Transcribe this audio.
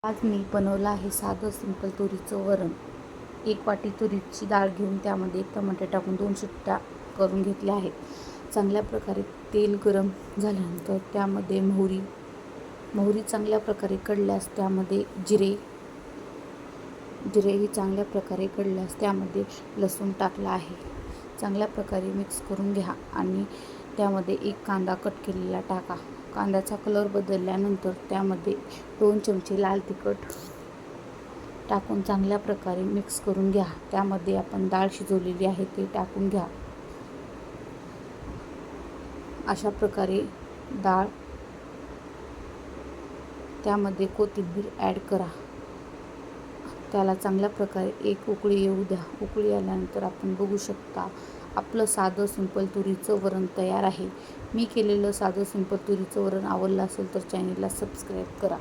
आज मी बनवलं आहे साधं सिंपल तुरीचं वरण. 1 वाटी तुरीची डाळ घेऊन त्यामध्ये 1 टमाटर टाकून 2 शिट्ट्या करून घेतल्या आहेत. चांगल्या प्रकारे तेल गरम झाल्यानंतर त्यामध्ये मोहरी चांगल्या प्रकारे कढल्यास त्यामध्ये जिरेही चांगल्या प्रकारे कढल्यास त्यामध्ये लसूण टाकला आहे. चांगल्या प्रकारे मिक्स करून घ्या आणि त्यामध्ये 1 कांदा कट केलेला टाका. कांद्याचा कलर बदलल्यानंतर त्यामध्ये 2 चमचे लाल तिखट टाकून चांगल्या प्रकारे मिक्स करून घ्या. त्यामध्ये आपण डाळ शिजवलेली आहे ते टाकून घ्या. अशा प्रकारे डाळ त्यामध्ये कोथिंबीर ॲड करा. त्याला चांगल्या प्रकारे 1 उकळी येऊ द्या. उकळी आल्यानंतर आपण बघू शकता आपलं साधं सिंपल तुरीचं वरण तयार आहे. मी केलेलं साधं सिंपल तुरीचं वरण आवडलं असेल तर चॅनलला सबस्क्राईब करा.